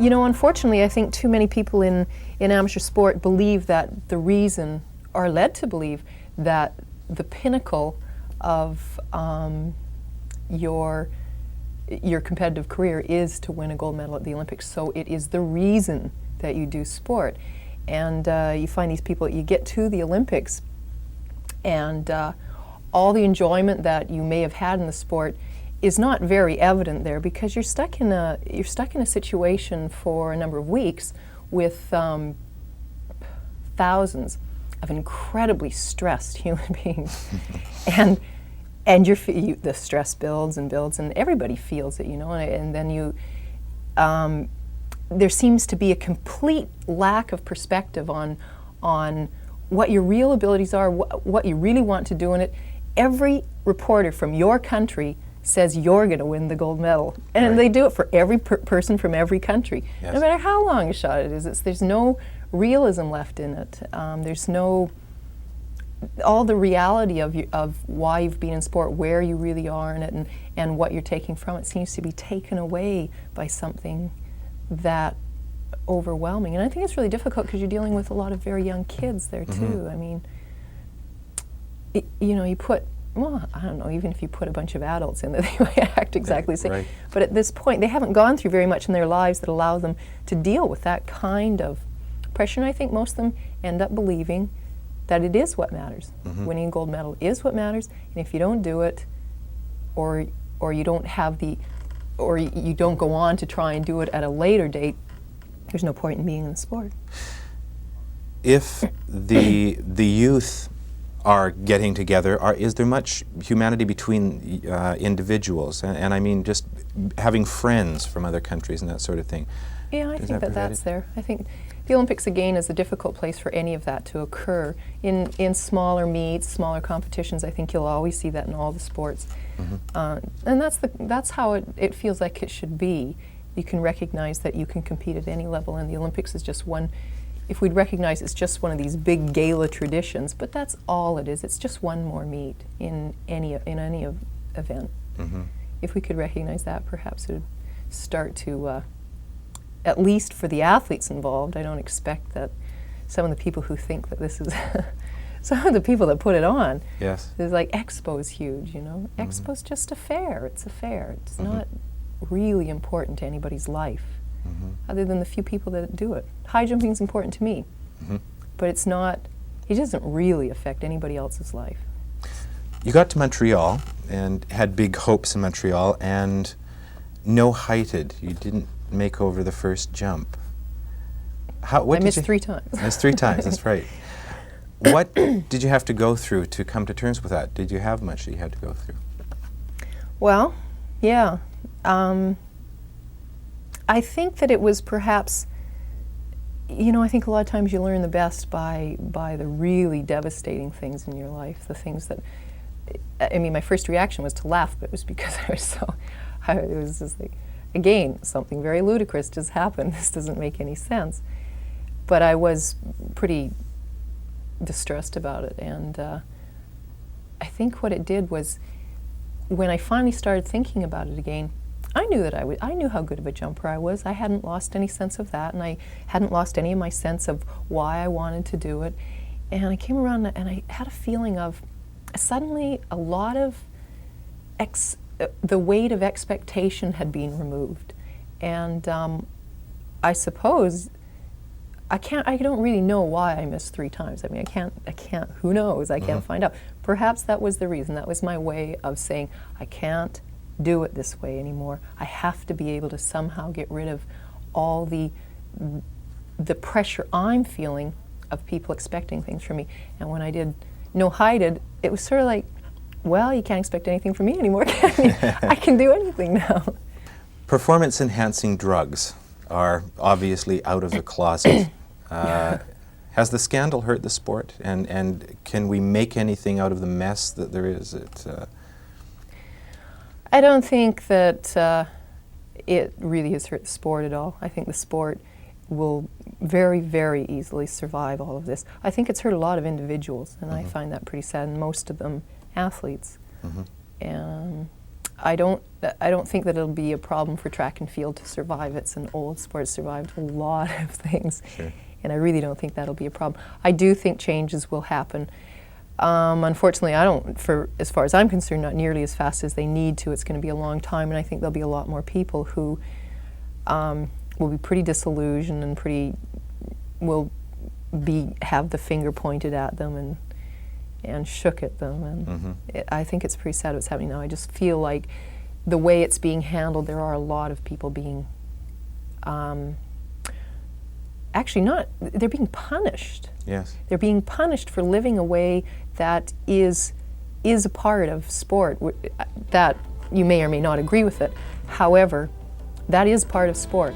You know, unfortunately, I think too many people in amateur sport believe that are led to believe that the pinnacle of your competitive career is to win a gold medal at the Olympics. So it is the reason that you do sport. And you find these people, you get to the Olympics, and all the enjoyment that you may have had in the sport is not very evident there, because you're stuck in a situation for a number of weeks with thousands of incredibly stressed human beings, and the stress builds and builds, and everybody feels it, you know, and then there seems to be a complete lack of perspective on what your real abilities are, what you really want to do in it. Every reporter from your country says you're going to win the gold medal, and right. They do it for every person from every country, yes. no matter how long a shot it is. There's no realism left in it. There's no all the reality of why you've been in sport, where you really are in it, and what you're taking from it seems to be taken away by something that overwhelming. And I think it's really difficult because you're dealing with a lot of very young kids there too. Mm-hmm. I mean, you know, I don't know, even if you put a bunch of adults in there, they might act exactly the same. Right. But at this point, they haven't gone through very much in their lives that allow them to deal with that kind of pressure. And I think most of them end up believing that it is what matters. Mm-hmm. Winning a gold medal is what matters, and if you don't do it, or you don't have or you don't go on to try and do it at a later date, there's no point in being in the sport. If the youth are getting together, is there much humanity between individuals? And I mean just having friends from other countries and that sort of thing. Yeah, I think that's there. I think the Olympics, again, is a difficult place for any of that to occur. In smaller meets, smaller competitions, I think you'll always see that in all the sports. Mm-hmm. And that's how it feels like it should be. You can recognize that you can compete at any level, and the Olympics is just one. If we'd recognize it's just one of these big gala traditions, but that's all it is. It's just one more meet in any event. Mm-hmm. If we could recognize that, perhaps it would start to, at least for the athletes involved. I don't expect that some of the people who think that this is, some of the people that put it on, yes, is like Expo's huge, you know. Mm-hmm. Expo's just a fair. It's a fair. It's Mm-hmm. not really important to anybody's life, mm-hmm. other than the few people that do it. High jumping is important to me, Mm-hmm. but it doesn't really affect anybody else's life. You got to Montreal and had big hopes in Montreal, and no heighted. You didn't make over the first jump. I missed 3 times. Missed 3 times, that's right. What did you have to go through to come to terms with that? Did you have much that you had to go through? Well, yeah. I think that it was perhaps, you know, I think a lot of times you learn the best by the really devastating things in your life, the things that, I mean, my first reaction was to laugh, but it was because it was just like, again, something very ludicrous just happened. This doesn't make any sense. But I was pretty distressed about it, and I think what it did was, when I finally started thinking about it again, I knew that I knew how good of a jumper I was. I hadn't lost any sense of that, and I hadn't lost any of my sense of why I wanted to do it. And I came around and I had a feeling of suddenly a lot of the weight of expectation had been removed, and I suppose I don't really know why I missed 3 times. I mean, I can't. Who knows? I can't find out. Perhaps that was the reason. That was my way of saying I can't do it this way anymore. I have to be able to somehow get rid of all the pressure I'm feeling of people expecting things from me. And when I did no heighted, it was sort of like, well, you can't expect anything from me anymore, can you? I can do anything now. Performance-enhancing drugs are obviously out of the closet. Has the scandal hurt the sport? And can we make anything out of the mess that there is? I don't think that it really has hurt the sport at all. I think the sport will very, very easily survive all of this. I think it's hurt a lot of individuals, and I find that pretty sad, and most of them athletes. And I don't think that it'll be a problem for track and field to survive. It's an old sport, survived a lot of things. Sure. And I really don't think that'll be a problem. I do think changes will happen. Unfortunately, I don't, as far as I'm concerned, not nearly as fast as they need to. It's going to be a long time, and I think there'll be a lot more people who will be pretty disillusioned and will have the finger pointed at them and shook at them. And I think it's pretty sad what's happening now. I just feel like the way it's being handled, there are a lot of people being they're being punished. Yes. They're being punished for living a way that is a part of sport, that you may or may not agree with it. However, that is part of sport.